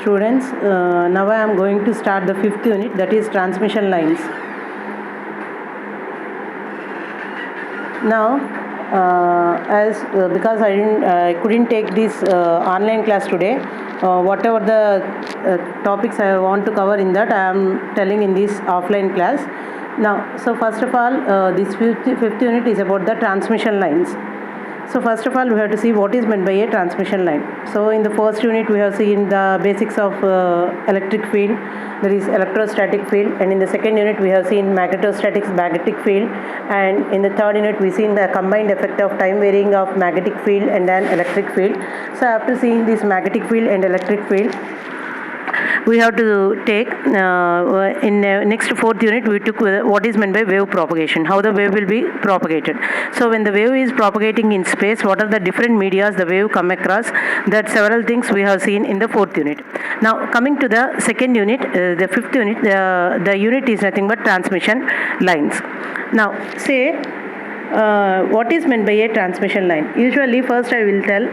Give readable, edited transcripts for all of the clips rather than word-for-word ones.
Students, now I am going to start the 5th unit, that is transmission lines. Now, because I couldn't take this online class today, whatever the topics I want to cover in that, I am telling in this offline class. Now, so first of all, this fifth unit is about the transmission lines. So first of all, we have to see what is meant by a transmission line. So in the first unit, we have seen the basics of electric field, there is electrostatic field, and in the second unit, we have seen magnetostatics, magnetic field, and in the third unit, we seen the combined effect of time varying of magnetic field and an electric field. So after seeing this magnetic field and electric field, we have to take in next fourth unit we took what is meant by wave propagation, how the wave will be propagated. So when the wave is propagating in space, what are the different medias the wave come across, that several things we have seen in the fourth unit. Now coming to the second unit, the fifth unit, the unit is nothing but transmission lines. Now say what is meant by a transmission line. Usually first I will tell,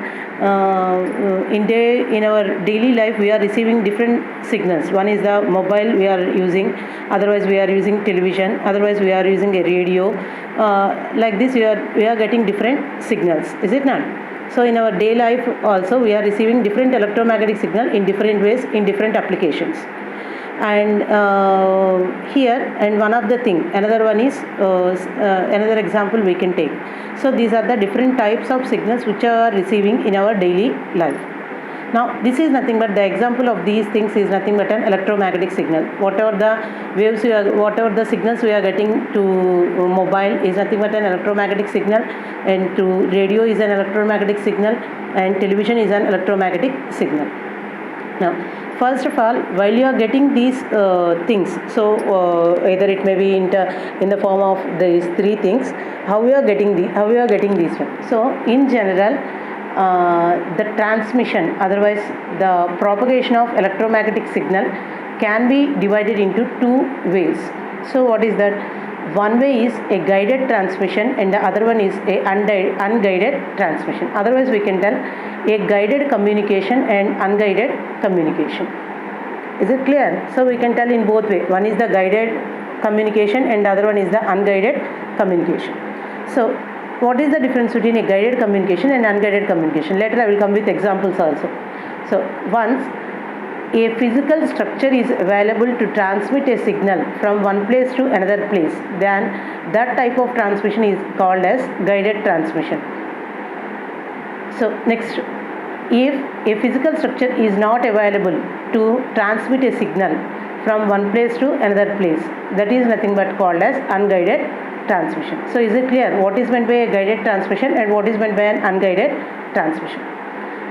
in our daily life we are receiving different signals. One is the mobile we are using, otherwise we are using television, otherwise we are using a radio. Like this we are getting different signals, is it not? So in our day life also we are receiving different electromagnetic signal in different ways, in different applications. And here, and one of the thing, another one is another example we can take. So these are the different types of signals which are receiving in our daily life. Now this is nothing but the example of these things is nothing but an electromagnetic signal. Whatever the waves whatever the signals we are getting to mobile is nothing but an electromagnetic signal, and to radio is an electromagnetic signal, and television is an electromagnetic signal. Now first of all, while you are getting these things, so either it may be in the form of these three things, how you are getting these ones. So in general, the transmission, otherwise the propagation of electromagnetic signal can be divided into two ways. So what is that? One way is a guided transmission and the other one is a unguided transmission. Otherwise we can tell a guided communication and unguided communication. Is it clear? So we can tell in both ways. One is the guided communication and the other one is the unguided communication. So what is the difference between a guided communication and unguided communication? Later I will come with examples also. So once a physical structure is available to transmit a signal from one place to another place, then that type of transmission is called as guided transmission. So next, if a physical structure is not available to transmit a signal from one place to another place, that is nothing but called as unguided transmission. So is it clear what is meant by a guided transmission and what is meant by an unguided transmission?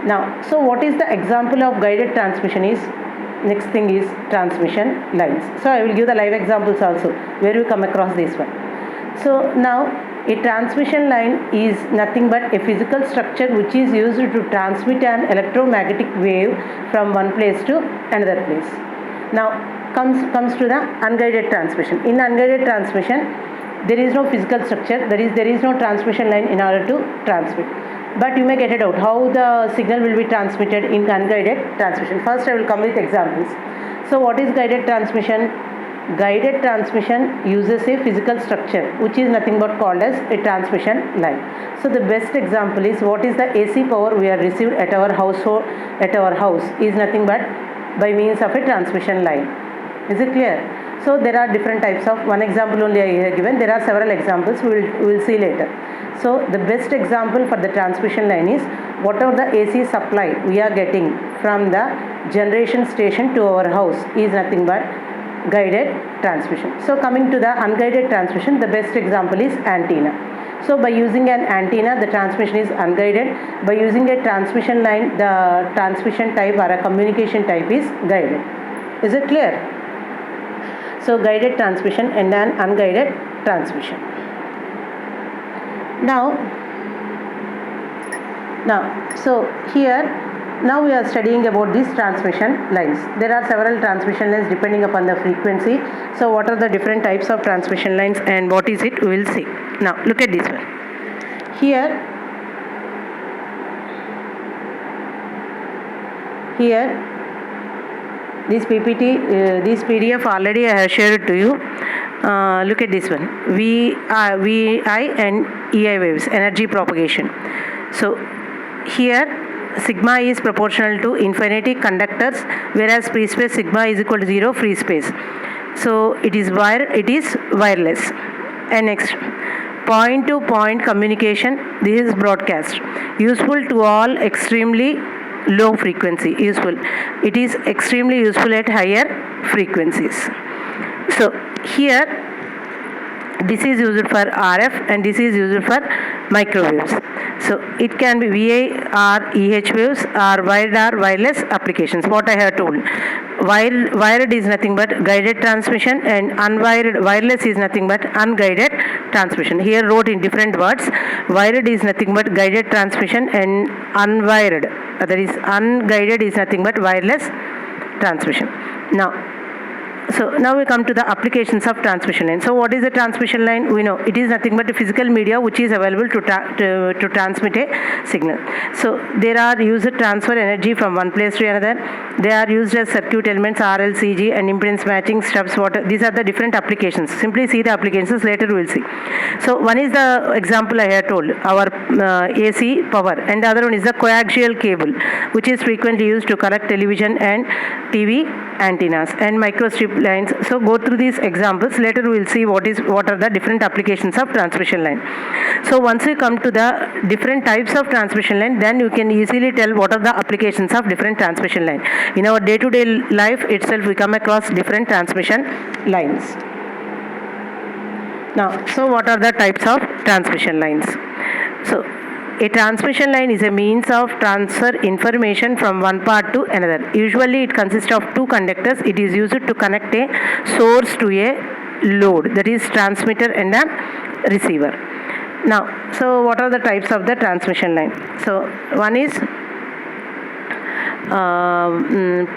Now, so what is the example of guided transmission is, next thing is transmission lines. So I will give the live examples also where you come across this one. So now a transmission line is nothing but a physical structure which is used to transmit an electromagnetic wave from one place to another place. Now comes to the unguided transmission. In unguided transmission, there is no physical structure, there is no transmission line in order to transmit. But you may get it out how the signal will be transmitted in unguided transmission. First I will come with examples. So what is guided transmission? Guided transmission uses a physical structure which is nothing but called as a transmission line. So the best example is what is the AC power we have received at our house is nothing but by means of a transmission line. Is it clear? So there are different types of, one example only I have given, there are several examples we will see later. So the best example for the transmission line is whatever the AC supply we are getting from the generation station to our house is nothing but guided transmission. So coming to the unguided transmission, the best example is antenna. So by using an antenna, the transmission is unguided. By using a transmission line, the transmission type or a communication type is guided. Is it clear? So guided transmission and an unguided transmission. Now so here now we are studying about these transmission lines. There are several transmission lines depending upon the frequency. So what are the different types of transmission lines and what is it, we will see. Now look at this one. Here This PPT, this PDF already I have shared to you. Look at this one. VI and EI waves, energy propagation. So here sigma is proportional to infinity conductors, whereas free space sigma is equal to 0 free space. So it is wireless. And next, point to point communication. This is broadcast, useful to all, extremely low frequency, useful. It is extremely useful at higher frequencies. So here this is used for RF and this is used for microwaves. So it can be VA or EH waves or wired or wireless applications. What I have told, wired is nothing but guided transmission, and unwired wireless is nothing but unguided transmission. Here wrote in different words. Wired is nothing but guided transmission, and unwired, that is unguided, is nothing but wireless transmission. Now we come to the applications of transmission line. So what is the transmission line? We know it is nothing but a physical media which is available to transmit a signal. So there are used to transfer energy from one place to another. They are used as circuit elements, RL, CG, and impedance matching stubs. These are the different applications. Simply see the applications, later we will see. So one is the example I have told, our AC power, and the other one is the coaxial cable, which is frequently used to connect television and TV antennas and microstrip lines. So go through these examples, later we will see what are the different applications of transmission line. So once we come to the different types of transmission line, then you can easily tell what are the applications of different transmission line. In our day-to-day life itself, we come across different transmission lines. Now, so what are the types of transmission lines? So a transmission line is a means of transfer information from one part to another. Usually it consists of two conductors. It is used to connect a source to a load, that is transmitter and a receiver. Now, so what are the types of the transmission line? So one is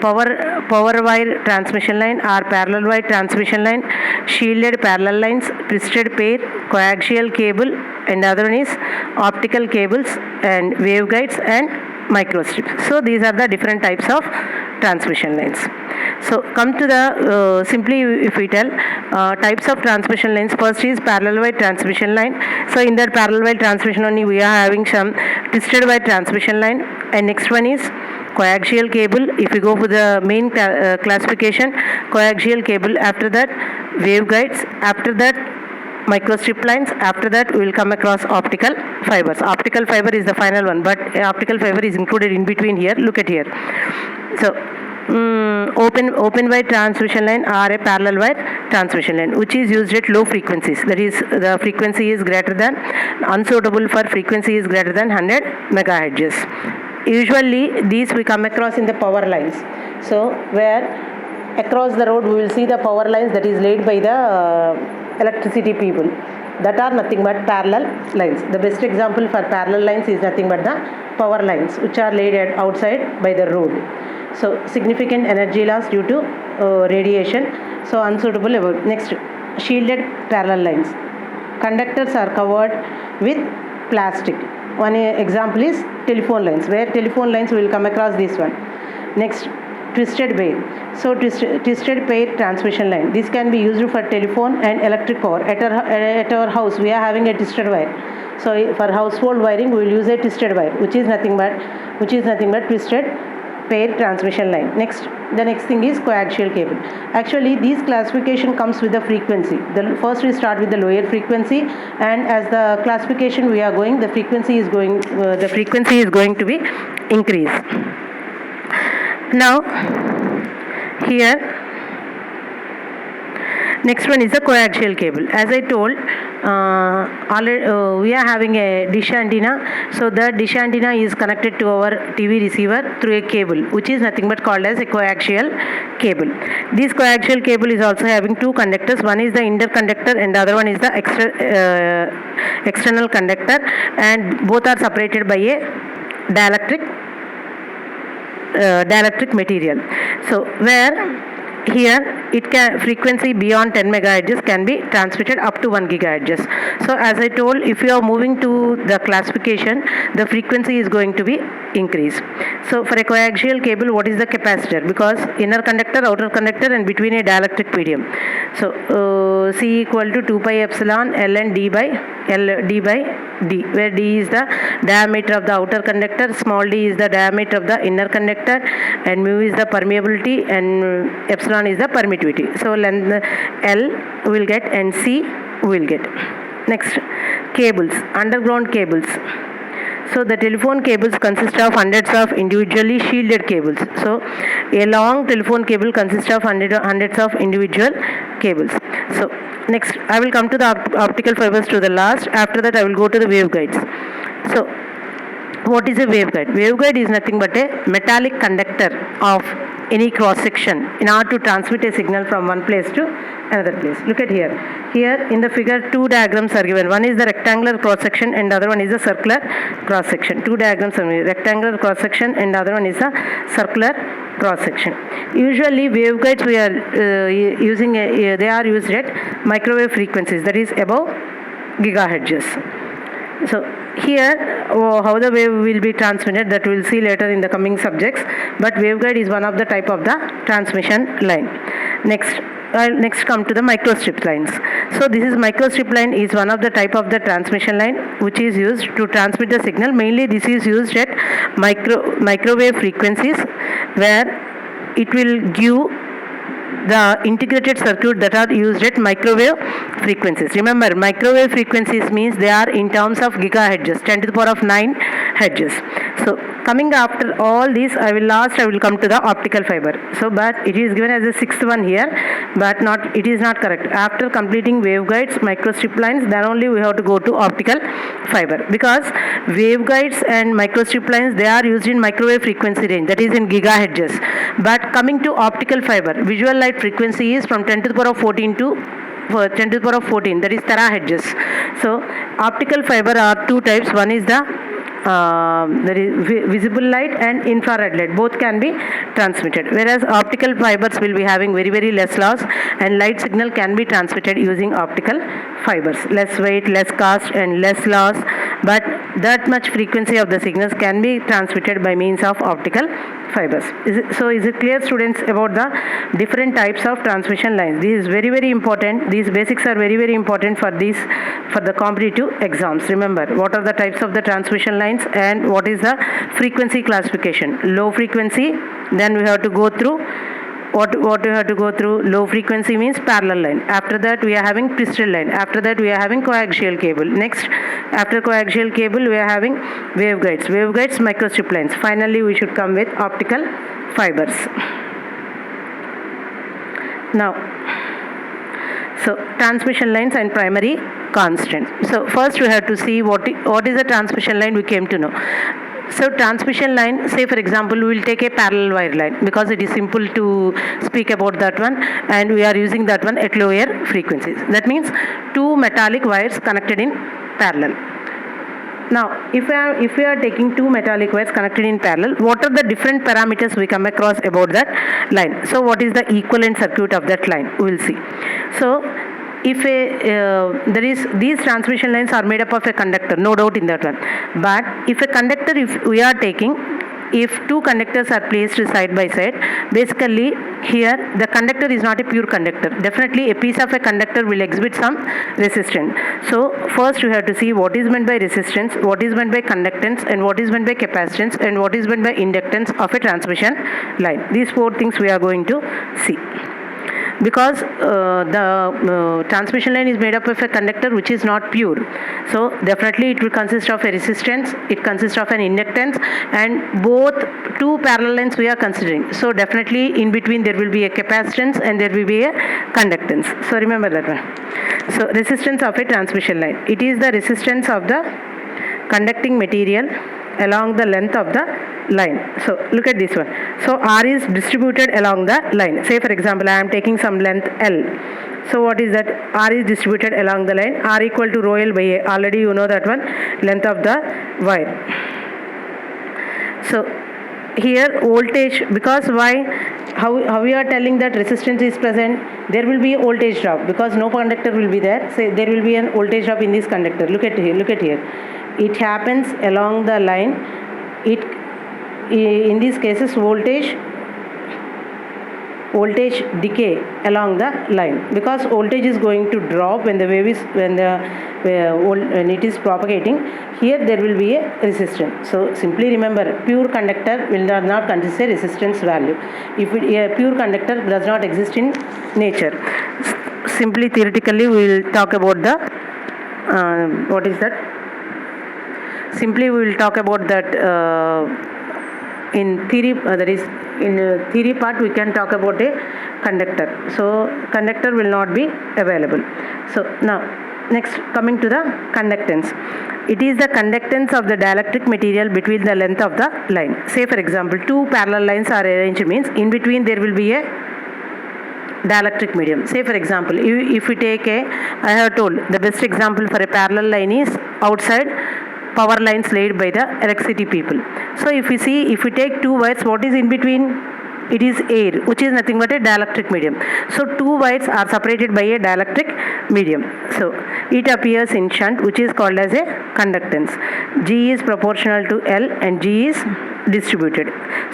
power wire transmission line or parallel wire transmission line, shielded parallel lines, twisted pair, coaxial cable, and the other one is optical cables and waveguides and microstrips. So these are the different types of transmission lines. So come to the simply if we tell types of transmission lines, first is parallel wire transmission line. So in that parallel wire transmission only we are having some twisted wire transmission line, and next one is coaxial cable. If you go for the main classification, coaxial cable, after that waveguides, after that microstrip lines, after that we will come across optical fibers. Optical fiber is the final one, but optical fiber is included in between here. Look at here. So open wire transmission line or a parallel wire transmission line, which is used at low frequencies, that is the frequency is greater than, unsuitable for frequency is greater than 100 megahertz. Usually these we come across in the power lines. So where across the road we will see the power lines that is laid by the electricity people, that are nothing but parallel lines. The best example for parallel lines is nothing but the power lines which are laid outside by the road. So significant energy loss due to radiation, so unsuitable. Next, shielded parallel lines. Conductors are covered with plastic. One example is telephone lines, where telephone lines will come across this one. Next, twisted pair. So twisted pair transmission line. This can be used for telephone and electric power. At our house we are having a twisted wire. So for household wiring we will use a twisted wire, which is nothing but twisted pair transmission line. The next thing is coaxial cable. Actually this classification comes with the frequency. First we start with the lower frequency, and as the classification we are going, the frequency is going to be increased. Now here next one is the coaxial cable. As I told, we are having a dish antenna. So the dish antenna is connected to our TV receiver through a cable, which is nothing but called as a coaxial cable. This coaxial cable is also having two conductors. One is the interconductor and the other one is the external conductor, and both are separated by a dielectric material. So where here it can frequency beyond 10 megahertz can be transmitted up to 1 gigahertz. So as I told, if you are moving to the classification, the frequency is going to be increased. So for a coaxial cable, what is the capacitor? Because inner conductor, outer conductor, and between a dielectric medium. So C equal to 2 pi epsilon L and D by D, where D is the diameter of the outer conductor, small d is the diameter of the inner conductor, and mu is the permeability, and epsilon is the permittivity. So length L will get and C will get. Next, cables, underground cables. So the telephone cables consist of hundreds of individually shielded cables. So a long telephone cable consists of hundreds of individual cables. So next, I will come to the optical fibers to the last. After that, I will go to the waveguides. So what is a waveguide? Waveguide is nothing but a metallic conductor of any cross section in order to transmit a signal from one place to another place. Look at here. Here in the figure, two diagrams are given. One is the rectangular cross section and the other one is the circular cross section. Two diagrams are given. Rectangular cross section and the other one is the circular cross section. Usually waveguides we are using they are used at microwave frequencies, that is above gigahertz. So here how the wave will be transmitted, that we will see later in the coming subjects, but waveguide is one of the type of the transmission line. Next, I'll next come to the microstrip lines. So this is microstrip line is one of the type of the transmission line which is used to transmit the signal. Mainly this is used at microwave frequencies, where it will give the integrated circuit that are used at microwave frequencies. Remember, microwave frequencies means they are in terms of gigahertz, 10 to the power of 9 hertz. So coming after all this, I will come to the optical fiber. So but it is given as a sixth one here, but it is not correct. After completing waveguides, microstrip lines, then only we have to go to optical fiber, because waveguides and microstrip lines, they are used in microwave frequency range, that is in gigahertz. But coming to optical fiber, visual light frequency is from 10 to the power of 14 to 10 to the power of 14, that is terahertz. So optical fiber are two types. One is the there is visible light and infrared light, both can be transmitted, whereas optical fibers will be having very less loss, and light signal can be transmitted using optical fibers. Less weight, less cost, and less loss, but that much frequency of the signals can be transmitted by means of optical fibers. Is it clear, students, about the different types of transmission lines? This is very important. These basics are very important for the competitive exams. Remember, what are the types of the transmission lines and what is the frequency classification. Low frequency, then we have to go through what we have to go through. Low frequency means parallel line. After that we are having twisted line. After that we are having coaxial cable. Next, after coaxial cable we are having waveguides, microstrip lines. Finally we should come with optical fibers. Now, so transmission lines and primary constants. So first we have to see what is a transmission line, we came to know. So transmission line, say for example, we will take a parallel wire line, because it is simple to speak about that one, and we are using that one at lower frequencies. That means two metallic wires connected in parallel. Now, if we are taking two metallic wires connected in parallel, what are the different parameters we come across about that line? So what is the equivalent circuit of that line? We will see. So if these transmission lines are made up of a conductor, no doubt in that one. But if we are taking, if two conductors are placed side by side, basically here the conductor is not a pure conductor. Definitely a piece of a conductor will exhibit some resistance. So first we have to see what is meant by resistance, what is meant by conductance, and what is meant by capacitance, and what is meant by inductance of a transmission line. These four things we are going to see. Because the transmission line is made up of a conductor which is not pure, so definitely it will consist of a resistance, it consists of an inductance, and both two parallel lines we are considering. So definitely in between there will be a capacitance and there will be a conductance. So remember that one. So resistance of a transmission line, it is the resistance of the conducting material along the length of the line. So look at this one. So R is distributed along the line. Say for example, I am taking some length L. So what is that? R is distributed along the line. R equal to rho L by A. Already you know that one. Length of the wire. So here voltage, because why, how we are telling that resistance is present, there will be a voltage drop because no conductor will be there, so there will be an voltage drop in this conductor. Look at here, it happens along the line. It, in these cases, voltage decay along the line, because voltage is going to drop when the wave is, when it is propagating. Here there will be a resistance. So simply remember, pure conductor will not consist a resistance value. If a pure conductor does not exist in nature. Simply theoretically we will talk about the what is that? Simply we will talk about that in theory. That is, in theory part we can talk about a conductor. So conductor will not be available. So now next, coming to the conductance. It is the conductance of the dielectric material between the length of the line. Say for example, two parallel lines are arranged, means in between there will be a dielectric medium. Say for example, if we take a, I have told the best example for a parallel line is outside power lines laid by the electricity people. So if we see, if we take two wires, what is in between? It is air, which is nothing but a dielectric medium. So two wires are separated by a dielectric medium. So it appears in shunt, which is called as a conductance. G is proportional to L and G is distributed.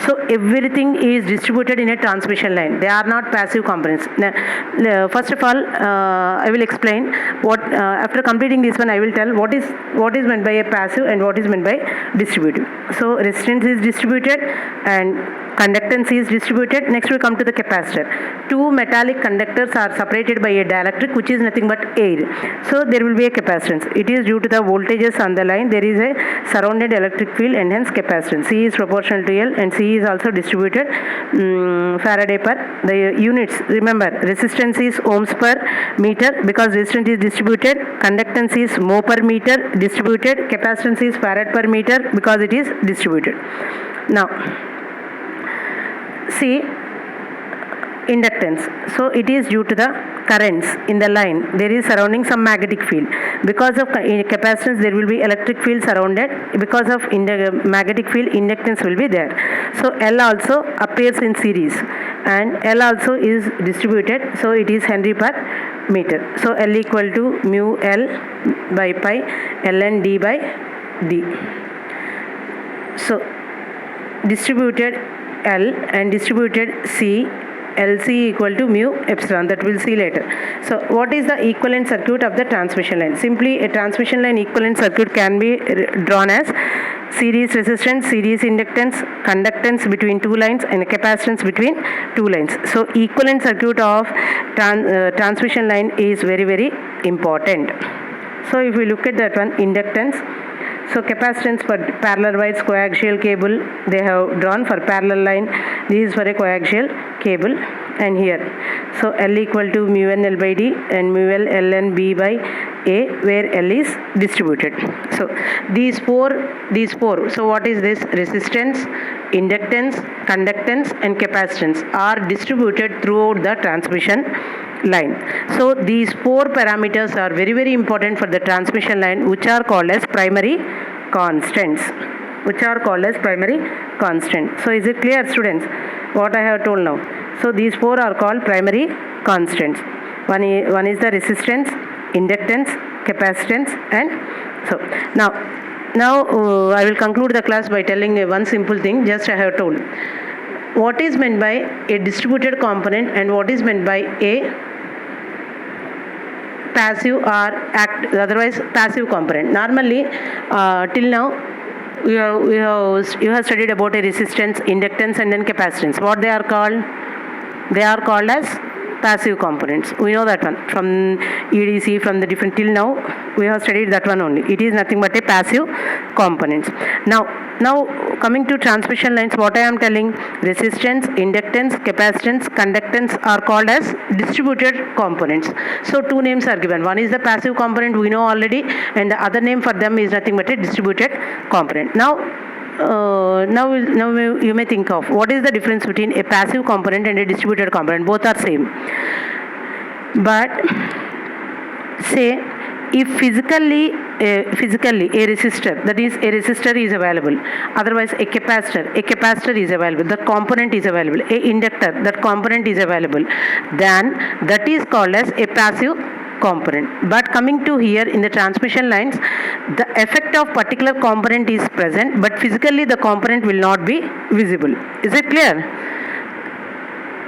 So everything is distributed in a transmission line. They are not passive components. Now, first of all, I will explain what, after completing this one, I will tell what is meant by a passive and what is meant by distributive. So resistance is distributed and conductance is distributed. Next we come to the capacitor. Two metallic conductors are separated by a dielectric, which is nothing but air. So there will be a capacitance. It is due to the voltages on the line. There is a surrounded electric field and hence capacitance. C is proportional to L and C is also distributed Faraday per. The units, remember, resistance is ohms per meter because resistance is distributed. Conductance is mho per meter distributed. Capacitance is farad per meter because it is distributed. Now see inductance. So it is due to the currents in the line. There is surrounding some magnetic field. Because of capacitance, there will be electric field surrounded. Because of magnetic field, inductance will be there. So L also appears in series and L also is distributed. So it is Henry per meter. So L equal to mu L by pi ln d by d. So distributed L and distributed C, LC equal to mu epsilon, that we'll see later. So what is the equivalent circuit of the transmission line? Simply a transmission line equivalent circuit can be drawn as series resistance, series inductance, conductance between two lines and capacitance between two lines. So equivalent circuit of transmission line is very, very important. So if we look at that one, inductance. So capacitance for parallel wires, coaxial cable, they have drawn for parallel line. This is for a coaxial cable. And here, so L equal to mu n L by D and mu L ln B by A, where L is distributed. So these four. So what is this? Resistance, inductance, conductance and capacitance are distributed throughout the transmission line. So these four parameters are very, very important for the transmission line, which are called as primary constants. So is it clear, students, what I have told now? So these four are called primary constants. One is the resistance, inductance, capacitance, and so now I will conclude the class by telling one simple thing. Just I have told what is meant by a distributed component and what is meant by a passive or otherwise passive component. Normally till now you have studied about a resistance, inductance and then capacitance. What they are called? They are called as passive components. We know that one from EDC, from the different, till now we have studied that one only. It is nothing but a passive components. Now coming to transmission lines, what I am telling, resistance, inductance, capacitance, conductance are called as distributed components. So two names are given. One is the passive component, we know already, and the other name for them is nothing but a distributed component. Now you may think of what is the difference between a passive component and a distributed component. Both are same, but say if physically a resistor, that is a resistor is available, otherwise a capacitor is available, the component is available, a inductor, that component is available, then that is called as a passive component. But coming to here in the transmission lines, the effect of particular component is present, but physically the component will not be visible. Is it clear?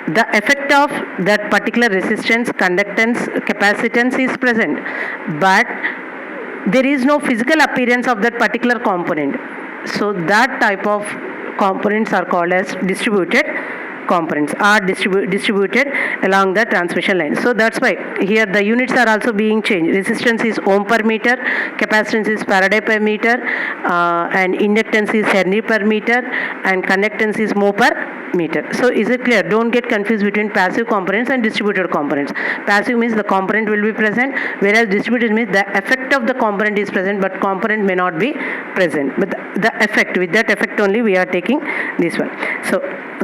The effect of that particular resistance, conductance, capacitance is present, but there is no physical appearance of that particular component. So that type of components are called as distributed components, are distributed along the transmission line. So that's why here the units are also being changed. Resistance is ohm per meter, capacitance is Faraday per meter, and inductance is Henry per meter, and conductance is mho per meter. So is it clear? Don't get confused between passive components and distributed components. Passive means the component will be present, whereas distributed means the effect of the component is present, but component may not be present. But the effect, with that effect only we are taking this one.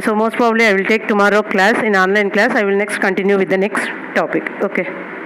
So most probably I will take tomorrow class, in online class I will next continue with the next topic. Okay.